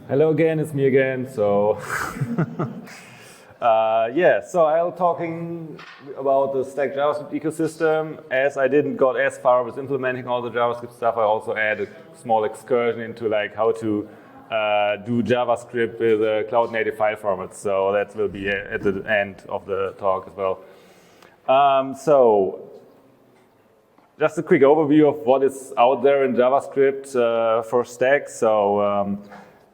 Hello again, it's me again. So, so I'll talking about the stack JavaScript ecosystem. As I didn't got as far with implementing all the JavaScript stuff, I also added a small excursion into like how to do JavaScript with Cloud Native file formats. So that will be at the end of the talk as well. Just a quick overview of what is out there in JavaScript for Stack. So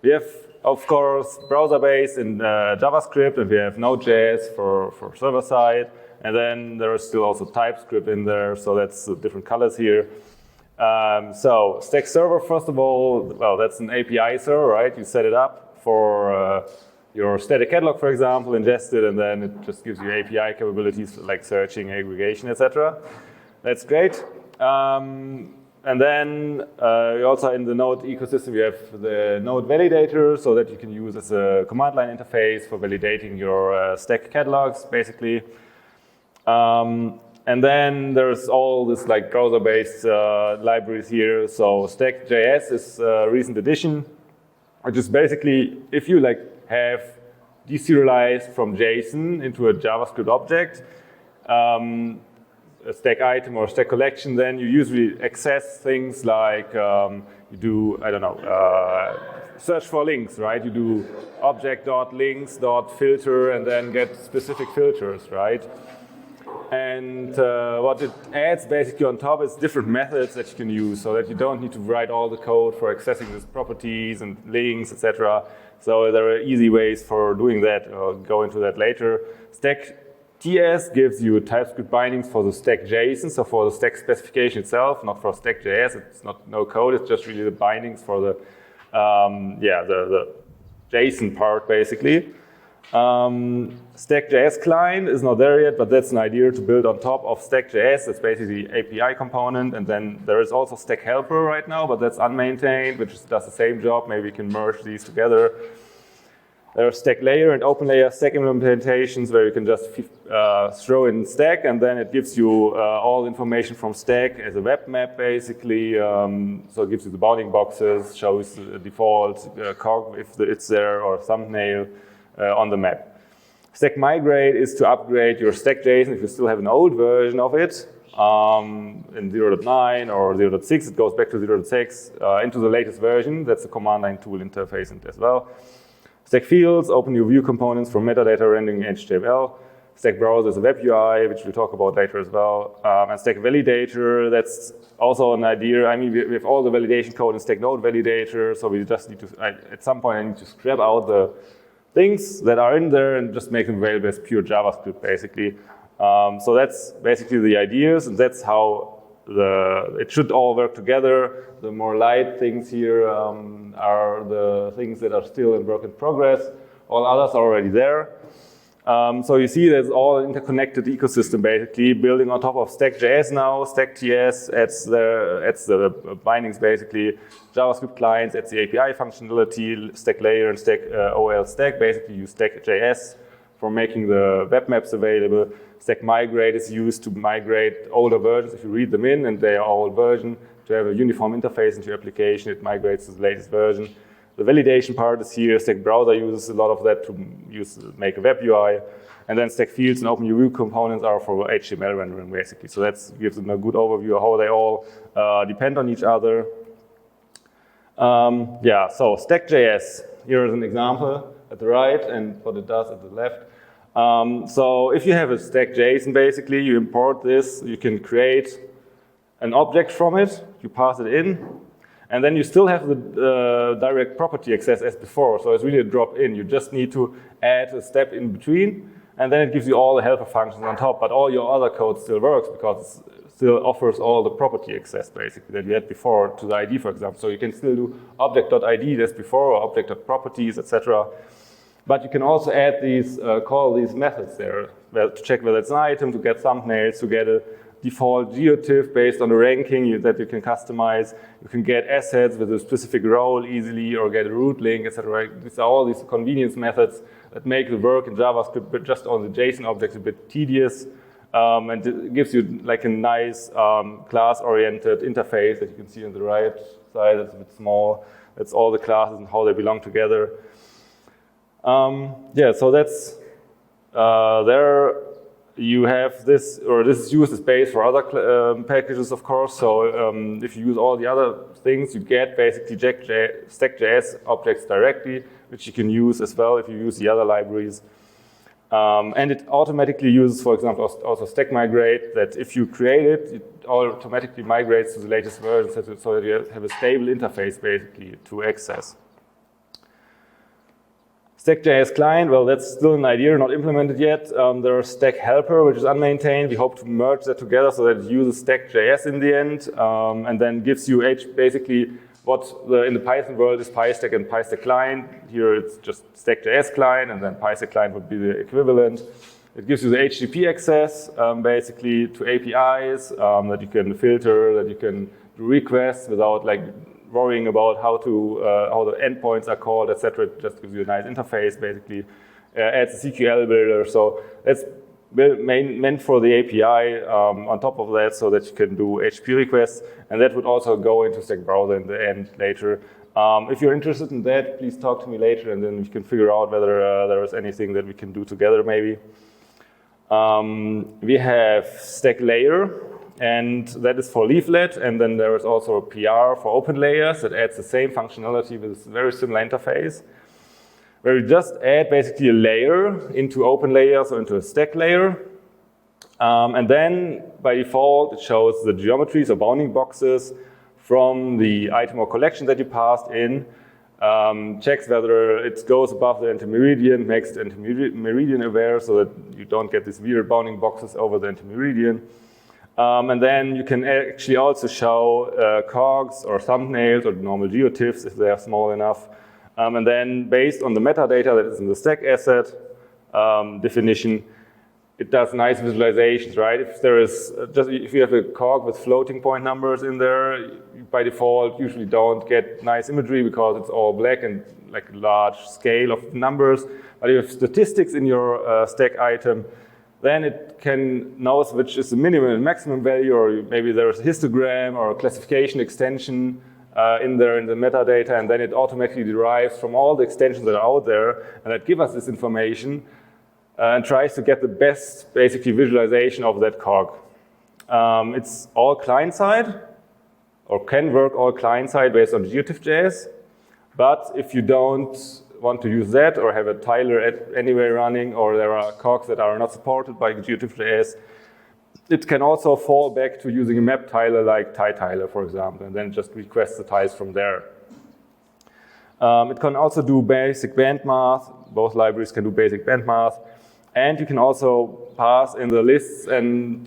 we have, of course, browser-based in JavaScript, and we have Node.js for server-side. And then there is still also TypeScript in there, so that's different colors here. So Stack Server, first of all, well, that's an API server, right? You set it up for your static catalog, for example, ingest it, and then it just gives you API capabilities like searching, aggregation, etc. That's great. And then also in the Node ecosystem, you have the Node-validator, so that you can use as a command line interface for validating your stack catalogs, basically. And then there's all this like browser-based libraries here. So stac-js is a recent addition, which is basically if you like have deserialized from JSON into a JavaScript object, a stack item or a stack collection, then you usually access things like you do, I don't know, search for links, right? You do object.links.filter and then get specific filters, right? And what it adds basically on top is different methods that you can use so that you don't need to write all the code for accessing these properties and links, etc. So there are easy ways for doing that. I'll go into that later. Stac-js gives you TypeScript bindings for the stack.json, so for the stack specification itself, not for stack.js. It's not no code, it's just really the bindings for the the JSON part, basically. Stack.js client is not there yet, but that's an idea to build on top of stack.js. That's basically the API component, and then there is also stack helper right now, but that's unmaintained, which does the same job. Maybe we can merge these together. There are stac-layer and OpenLayer stack implementations where you can just throw in stack, and then it gives you all information from stack as a web map, basically. So it gives you the bounding boxes, shows the default cog if it's there, or thumbnail on the map. Stack migrate is to upgrade your stack.json if you still have an old version of it. In 0.9 or 0.6, it goes back to 0.6 into the latest version. That's the command line tool interface as well. Stack fields, open your view components for metadata rendering in HTML. stac-browser is a web UI, which we'll talk about later as well. And stac-validator, that's also an idea. I mean, we have all the validation code in stac-node-validator, so we just need to, at some point, I need to scrap out the things that are in there and just make them available as pure JavaScript, basically. So that's basically the ideas, and that's how it should all work together. The more light things here are the things that are still in work in progress. All others are already there. So you see there's all interconnected ecosystem, basically, building on top of stack.js now. Stack.js adds the bindings, basically. JavaScript clients adds the API functionality. Stack-layer and stack-ol stack basically use stack.js for making the web maps available. Stack-migrate is used to migrate older versions if you read them in, and they are old version. To have a uniform interface into your application, it migrates to the latest version. The validation part is here. Stack-browser uses a lot of that to make a web UI. And then stack fields and open view components are for HTML rendering, basically. So that gives them a good overview of how they all depend on each other. So stack.js, here is an example at the right and what it does at the left. So if you have a stack.json, basically, you import this, you can create an object from it, you pass it in, and then you still have the direct property access as before. So it's really a drop-in. You just need to add a step in between, and then it gives you all the helper functions on top, but all your other code still works because it still offers all the property access, basically, that you had before to the ID, for example. So you can still do object.id as before, or object.properties, etc. But you can also add these, call these methods there to check whether it's an item, to get thumbnails, to get a default geotiff based on the ranking that you can customize. You can get assets with a specific role easily, or get a root link, etc. These are all these convenience methods that make the work in JavaScript, but just on the JSON objects, a bit tedious. And it gives you like a nice class-oriented interface that you can see on the right size, it's a bit small. That's all the classes and how they belong together. Yeah, so that's there. You have this, or this is used as base for other packages, of course. So if you use all the other things, you get basically stac-js objects directly, which you can use as well if you use the other libraries. And it automatically uses, for example, also stack migrate, that if you create it, it automatically migrates to the latest version so that you have a stable interface basically to access. Stack.js client, well, that's still an idea, not implemented yet. There's stack helper, which is unmaintained. We hope to merge that together so that it uses stack.js in the end, and then gives you basically what in the Python world is PyStack and PyStack client. Here it's just stack.js client, and then PyStack client would be the equivalent. It gives you the HTTP access, basically, to APIs that you can filter, that you can do requests without like worrying about how the endpoints are called, etc. It just gives you a nice interface, basically. Adds a CQL builder, so that's meant for the API on top of that, so that you can do HTTP requests, and that would also go into stac-browser in the end later. If you're interested in that, please talk to me later, and then we can figure out whether there is anything that we can do together, maybe. We have stac-layer, and that is for leaflet, and then there is also a PR for open layers that adds the same functionality with a very similar interface, where you just add basically a layer into open layers or into a stack layer, and then by default it shows the geometries or bounding boxes from the item or collection that you passed in, checks whether it goes above the intermeridian, makes the intermeridian aware so that you don't get these weird bounding boxes over the intermeridian. And then you can actually also show cogs or thumbnails or normal geotiffs if they are small enough. And then based on the metadata that is in the stack asset definition, it does nice visualizations, right? If there is if you have a cog with floating point numbers in there, you by default usually don't get nice imagery because it's all black and like a large scale of numbers. But if you have statistics in your stack item, then it knows which is the minimum and maximum value, or maybe there's a histogram or a classification extension in there in the metadata, and then it automatically derives from all the extensions that are out there, and that give us this information and tries to get the best, basically, visualization of that cog. It's all client-side, or can work all client-side based on geotiff.js, but if you don't want to use that or have a tiler anyway running, or there are cogs that are not supported by geotiff.js, it can also fall back to using a map tiler like tiler, for example, and then just request the tiles from there. It can also do basic band math. Both libraries can do basic band math. And you can also pass in the lists and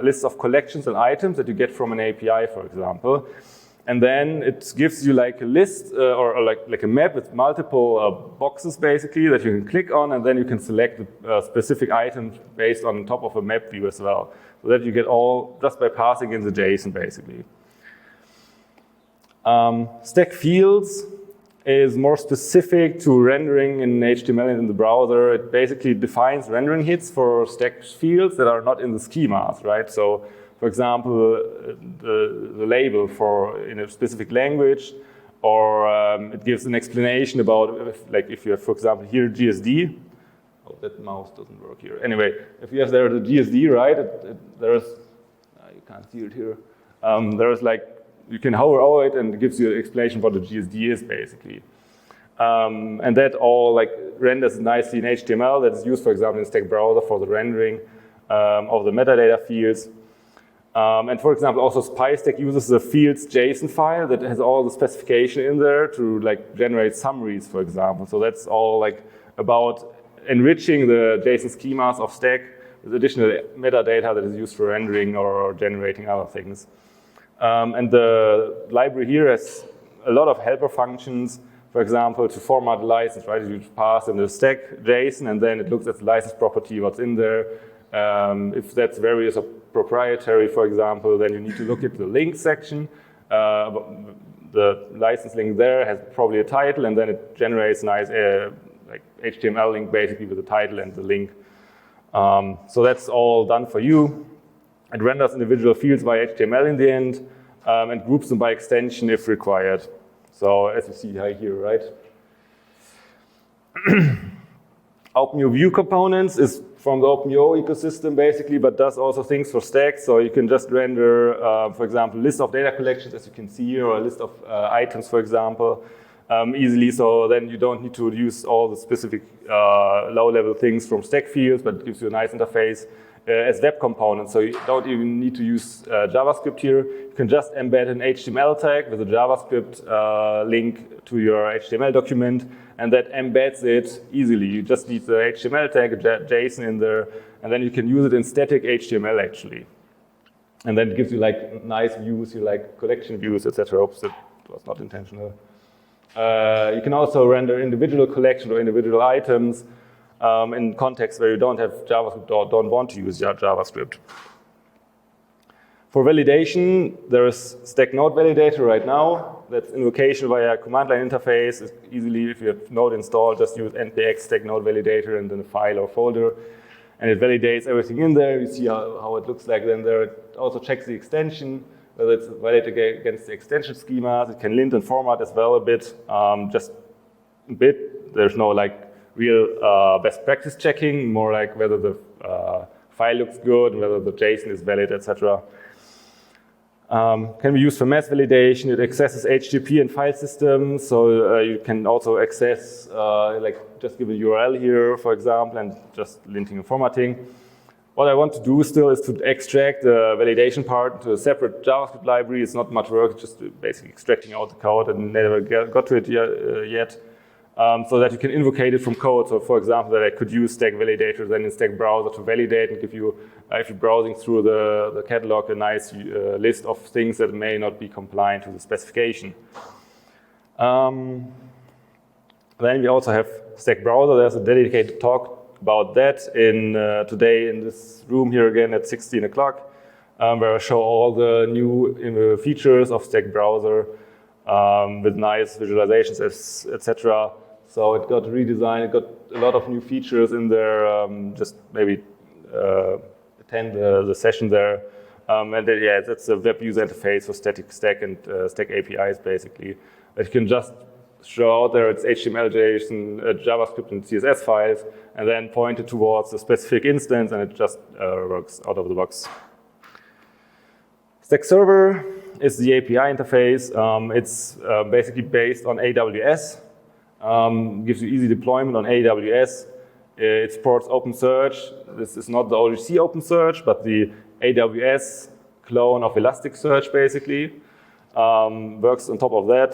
lists of collections and items that you get from an API, for example. And then it gives you like a list or like a map with multiple boxes basically that you can click on, and then you can select specific items based on top of a map view as well. So that you get all just by passing in the JSON basically. Stack fields is more specific to rendering in HTML and in the browser. It basically defines rendering hits for stack fields that are not in the schemas, right? So for example, the label in a specific language, or it gives an explanation about, if you have, for example, here GSD. Oh, that mouse doesn't work here. Anyway, if you have there the GSD, right, there's, you can't see it here. There's you can hover over it and it gives you an explanation what the GSD is, basically. And that all renders nicely in HTML. That is used, for example, in stac-browser for the rendering of the metadata fields. And for example, also PyStack uses the fields JSON file that has all the specification in there to generate summaries, for example. So that's all about enriching the JSON schemas of stack with additional metadata that is used for rendering or generating other things. And the library here has a lot of helper functions, for example, to format the license, right? You pass in the stack JSON, and then it looks at the license property, what's in there. If that's various or proprietary, for example, then you need to look at the link section. The license link there has probably a title, and then it generates nice HTML link basically with the title and the link. So that's all done for you. It renders individual fields by HTML in the end. and groups them by extension if required. So as you see here, right? OpenView view components is from the OpenView ecosystem basically, but does also things for stacks. So you can just render, for example, list of data collections as you can see here, or a list of items, for example, easily. So then you don't need to use all the specific low-level things from stack fields, but it gives you a nice interface as web components. So you don't even need to use JavaScript here. You can just embed an HTML tag with a JavaScript link to your HTML document, and that embeds it easily. You just need the HTML tag, a JSON in there, and then you can use it in static HTML actually. And then it gives you like nice views, you like collection views, etc. Oops, that was not intentional. You can also render individual collections or individual items in contexts where you don't have JavaScript or don't want to use JavaScript. For validation, there is stac-node-validator right now. That's invocation via command line interface. It's easily, if you have Node installed, just use npx stac-node-validator and then a file or folder. And it validates everything in there. You see how it looks like then there. It also checks the extension, whether it's validated against the extension schemas. It can lint and format as well a bit, just a bit. There's no like real best practice checking, more like whether the file looks good, whether the JSON is valid, etc. Can be used for mass validation. It accesses HTTP and file systems, so you can also access, like just give a URL here, for example, and just linting and formatting. What I want to do still is to extract the validation part into a separate JavaScript library. It's not much work, just basically extracting out the code, and never got to it yet. So that you can invocate it from code. So for example, that I could use stac-validator then in stac-browser to validate and give you, if you're browsing through the catalog, a nice list of things that may not be compliant to the specification. Then we also have stac-browser. There's a dedicated talk about that today in this room here again at 16 o'clock, where I show all the new features of stac-browser with nice visualizations, etc. So it got redesigned, it got a lot of new features in there. Just maybe attend the session there. And then, yeah, that's a web user interface for static stack and stack APIs basically. That you can just show out there its HTML, JSON, JavaScript, and CSS files, and then point it towards a specific instance, and it just works out of the box. Stack Server is the API interface. It's basically based on AWS. Gives you easy deployment on AWS. It supports OpenSearch. This is not the OGC OpenSearch, but the AWS clone of Elasticsearch, basically. Works on top of that.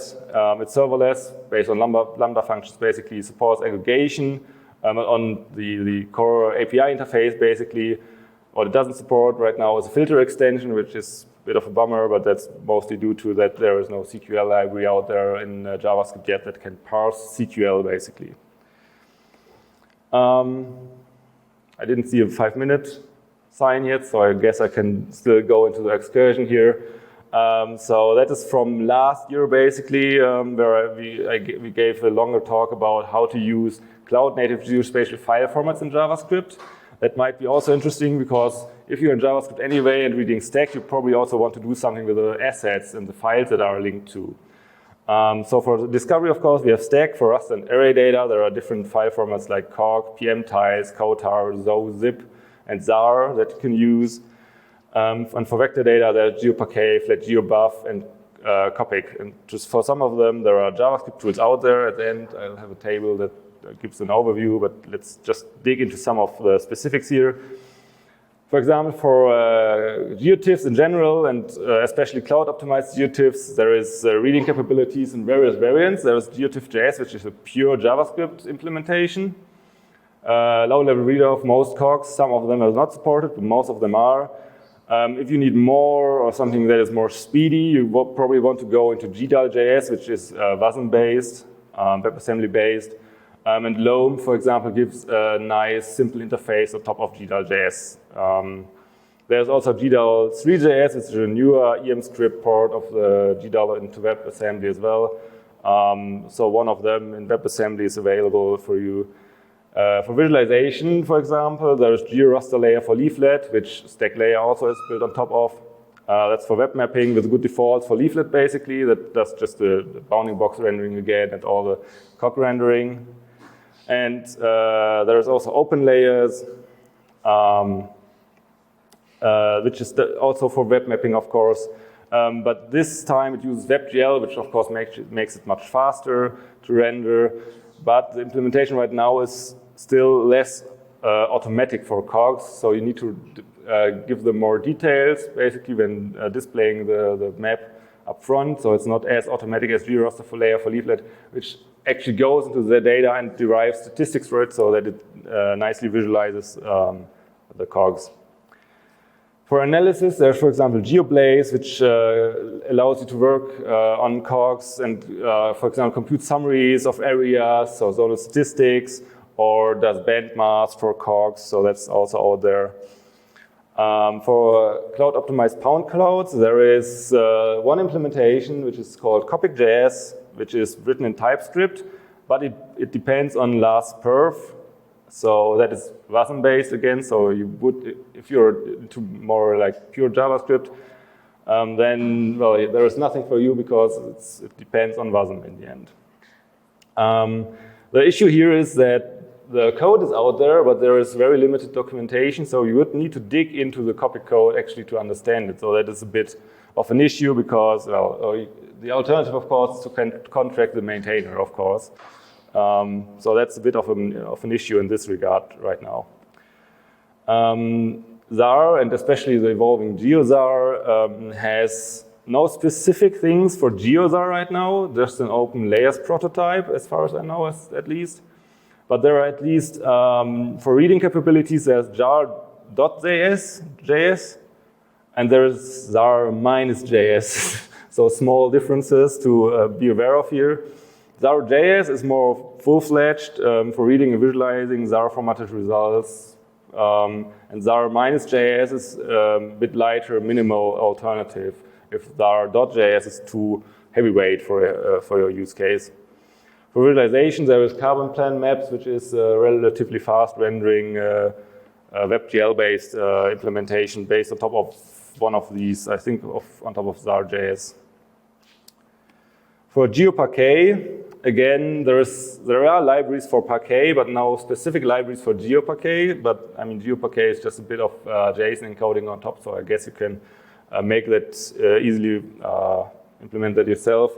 It's serverless, based on Lambda functions, basically. Supports aggregation on the core API interface, basically. What it doesn't support right now is a filter extension, which is a bit of a bummer, but that's mostly due to that there is no CQL library out there in JavaScript yet that can parse CQL, basically. I didn't see a 5-minute sign yet, so I guess I can still go into the excursion here. So that is from last year, basically, where we gave a longer talk about how to use Cloud Native Geospatial file formats in JavaScript. That might be also interesting because if you're in JavaScript anyway and reading stack, you probably also want to do something with the assets and the files that are linked to. So for the discovery, of course, we have stack. For Rust and array data, there are different file formats like cork, pmtiles, kotar, zo, zip, and zarr that you can use. And for vector data, there's geoparquet, flat geobuff, and Copic. And just for some of them, there are JavaScript tools out there. At the end, I'll have a table that gives an overview, but let's just dig into some of the specifics here. For example, for geotiffs in general, and especially cloud-optimized geotiffs, there is reading capabilities in various variants. There is geotiff.js, which is a pure JavaScript implementation. Low-level reader of most cogs. Some of them are not supported, but most of them are. If you need more or something that is more speedy, you will probably want to go into GDAL.js, which is WASM-based, WebAssembly-based. And Loam, for example, gives a nice, simple interface on top of GDAL.js. There's also GDAL3.js, which is a newer EM-script port of the GDAL into WebAssembly as well. So one of them in WebAssembly is available for you. For visualization, for example, there's GeoRaster layer for leaflet, which stac-layer also is built on top of. That's for web mapping with good defaults for leaflet, basically. That does just the bounding box rendering again and all the cog rendering. And there's also open layers, which is also for web mapping, of course. But this time it uses WebGL, which of course makes it much faster to render. But the implementation right now is still less automatic for cogs, so you need to give them more details, basically, when displaying the map up front. So it's not as automatic as georoster for layer for leaflet, which actually goes into the data and derives statistics for it so that it nicely visualizes the cogs. For analysis, there's, for example, GeoBlaze, which allows you to work on cogs and, for example, compute summaries of areas, so zonal statistics, or does bandmask for cogs, so that's also out there. For cloud-optimized pound clouds, there is one implementation which is called Copic.js, which is written in TypeScript, but it depends on last perf. So that is WASM-based again. So you would, if you're into more like pure JavaScript, then well, there is nothing for you because it depends on WASM in the end. The issue here is that the code is out there, but there is very limited documentation. So you would need to dig into the Copic code actually to understand it. So that is a bit of an issue because, well, the alternative, of course, is to contract the maintainer, of course. So that's a bit of an issue in this regard right now. Zarr, and especially the evolving geozarr, has no specific things for geozarr right now, just an open layers prototype, as far as I know, at least. But there are at least, for reading capabilities, there's jar.js, and there's zarr-js. So small differences to be aware of here. Zarr.js is more full-fledged for reading and visualizing Zarr formatted results. And Zarr-js is a bit lighter, minimal alternative if Zarr.js is too heavyweight for your use case. For visualization, there is Carbon Plan Maps, which is a relatively fast rendering WebGL-based implementation based on top of one of these, I think on top of Zarr.js. For geoparquet, again, there are libraries for parquet, but no specific libraries for geoparquet. But I mean, geoparquet is just a bit of JSON encoding on top, so I guess you can make that easily implement that yourself.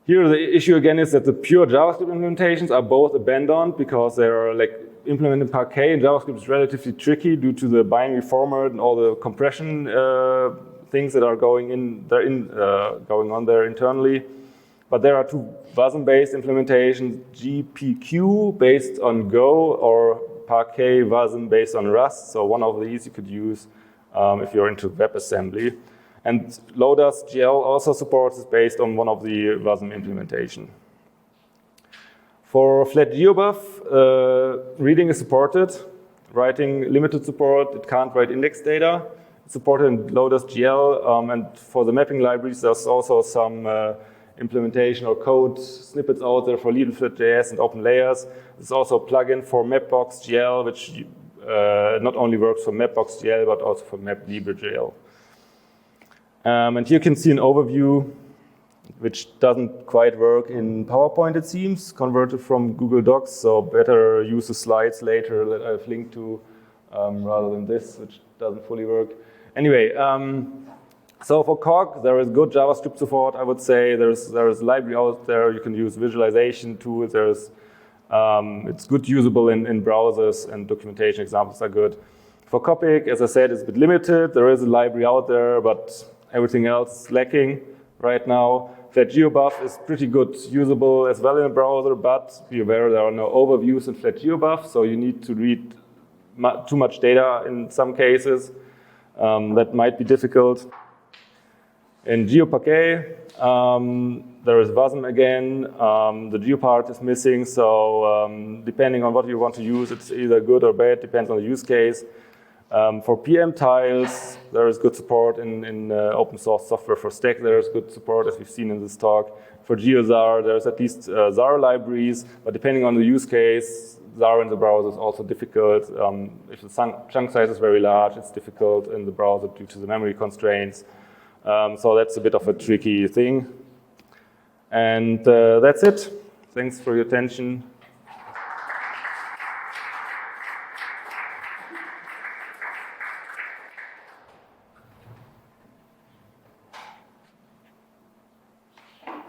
Here, the issue again is that the pure JavaScript implementations are both abandoned because they are like implementing parquet, and JavaScript is relatively tricky due to the binary format and all the compression things that are going on there internally. But there are two WASM-based implementations, GPQ based on Go or Parquet WASM based on Rust. So one of these you could use if you're into WebAssembly. And Lodas.gl also supports is based on one of the WASM implementation. For flat GeoBuff, reading is supported. Writing limited support, it can't write index data. It's supported in Lodas.gl, and for the mapping libraries, there's also some implementation or code snippets out there for leaflet.js and open layers. There's also a plugin for Mapbox.gl, which not only works for Mapbox.gl, but also for MapLibre.gl. And here you can see an overview, which doesn't quite work in PowerPoint, it seems, converted from Google Docs, so better use the slides later that I've linked to rather than this, which doesn't fully work. Anyway, so for COG, there is good JavaScript support, I would say. There's a library out there. You can use visualization tools. It's good usable in browsers, and documentation examples are good. For Copic, as I said, it's a bit limited. There is a library out there, but everything else is lacking right now. Flat GeoBuff is pretty good usable as well in a browser, but be aware there are no overviews in Flat GeoBuff, so you need to read too much data in some cases. That might be difficult. In GeoParquet, there is WASM again. The geo part is missing, so depending on what you want to use, it's either good or bad, depends on the use case. For PM tiles, there is good support in open source software. For stack, there is good support, as we've seen in this talk. For geozarr, there's at least Zarr libraries, but depending on the use case, Zarr in the browser is also difficult. If the chunk size is very large, it's difficult in the browser due to the memory constraints. So that's a bit of a tricky thing. And that's it. Thanks for your attention.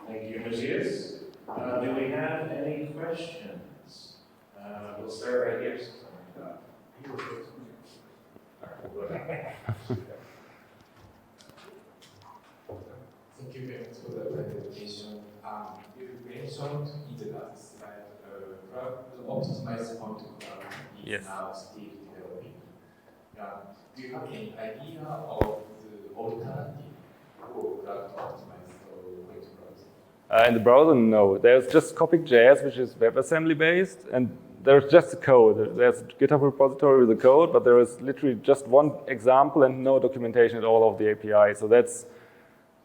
Thank you, Matthias. Do we have any questions? We'll start right here. Thank you very much for the presentation. You mentioned in the last slide, the optimized point cloud is now still developing. Do you have any idea of the alternative for cloud optimized point cloud? In the browser, no. There's just Copic.js, which is WebAssembly based, and there's just the code. There's a GitHub repository with the code, but there is literally just one example and no documentation at all of the API. So that's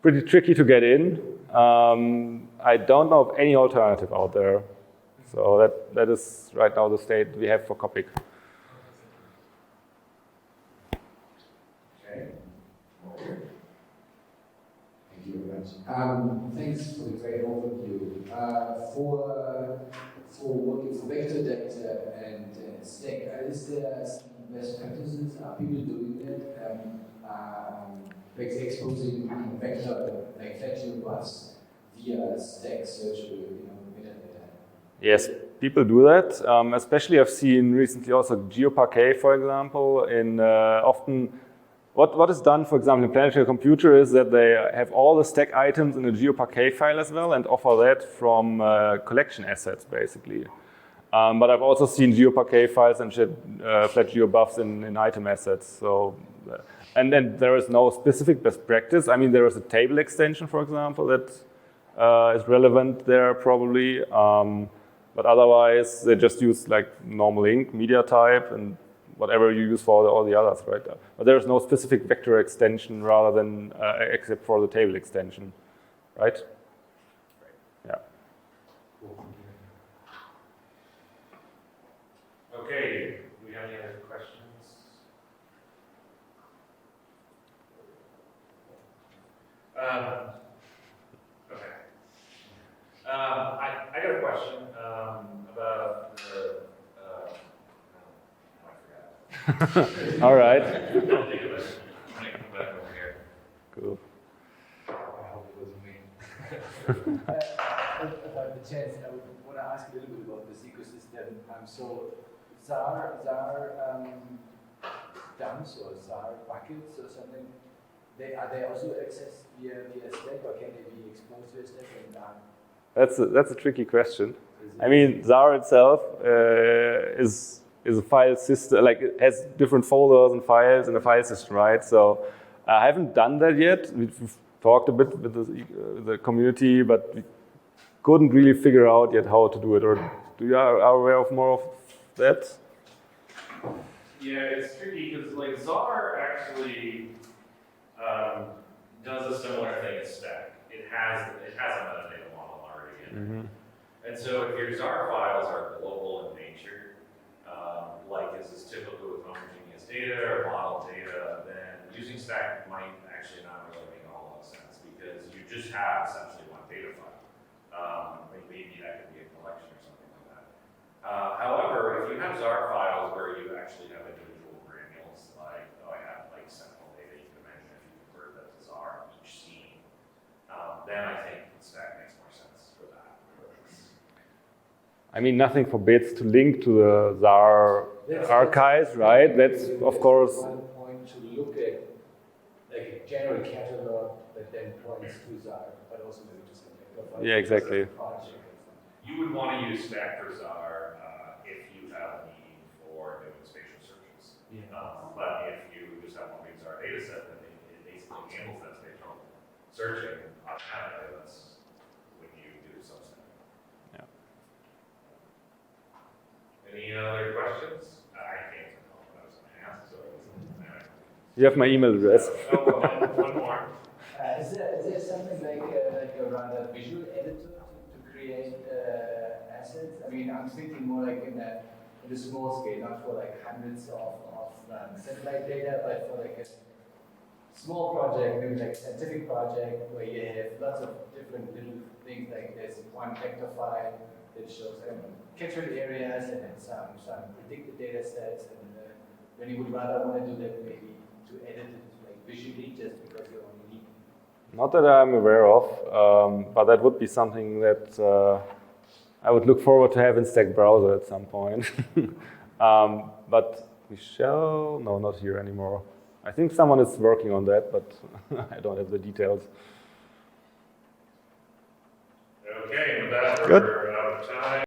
pretty tricky to get in. I don't know of any alternative out there. So that is right now the state we have for Copic. Okay. Thank you very much. Thanks for the great overview. For working for vector data and stack, is there some best practices? Are people doing that? Exposing vector like fetching graphs via stack search or metadata? Yes, people do that. Especially I've seen recently also geoparquet, for example, in often what is done, for example, in Planetary Computer is that they have all the stack items in a geoparquet file as well and offer that from collection assets, basically. But I've also seen geoparquet files and flat geobuffs in item assets. So, and then there is no specific best practice. I mean, there is a table extension, for example, that is relevant there probably. But otherwise, they just use like normal ink, media type, and whatever you use for all the others, right? But there is no specific vector extension rather than except for the table extension, right? Yeah. Okay, do we have any other questions? Okay. I got a question about the. I forgot. All right. I'll think of it. I'm gonna come back over here. Cool. I hope it wasn't me. If I have the chance, I would want to ask a little bit about this ecosystem. So Zarr dumps or Zarr buckets or something, are they also accessed via stack, or can they be exposed via stack and done? That's a tricky question. I mean, Zarr itself is a file system, like it has different folders and files in a file system, right? So I haven't done that yet. We've talked a bit with the community, but we couldn't really figure out yet how to do it. Or do you are aware of more of that? Yeah, it's tricky because like Zarr actually does a similar thing as stack. It has a metadata model already in it. Mm-hmm. And so if your Zarr files are global in nature, like is typical with homogeneous data or model data, then using stack might actually not really make a whole lot of sense because you just have essentially one data file. Maybe that could be a collection or something like that. However, if you have Zarr files where you actually have individual granules, like, I have like Sentinel data, you can imagine if you convert that to Zarr each scene, then I think stack makes more sense for that purpose. I mean, nothing forbids to link to the Zarr archives, right? That's, of course. One point to look at, like a general catalog that then points to Zarr, but also maybe just like Yeah, exactly. You would want to use stack for Zarr if you have a need for doing spatial searches. Yeah. But if you just have one big Zarr data set, then it basically handles that spatial searching automatically. That's when you do substack. Yeah. Any other questions? I can't tell what I was going to ask, so it wasn't. Anyway. You have my email address. One more. Is there something like a rather visual editor to create assets? I mean, I'm thinking more like in a in the small scale, not for like hundreds of satellite data, but for like a small project, maybe like a scientific project where you have lots of different little things, like there's one vector file that shows catchment areas and then some predicted data sets, and then you would rather want to do that maybe to edit it like visually just because you only need. Not that I'm aware of, but that would be something that I would look forward to have in stac-browser at some point. But we shall, no, not here anymore. I think someone is working on that, but I don't have the details. Okay, with that, Good. we're out of time.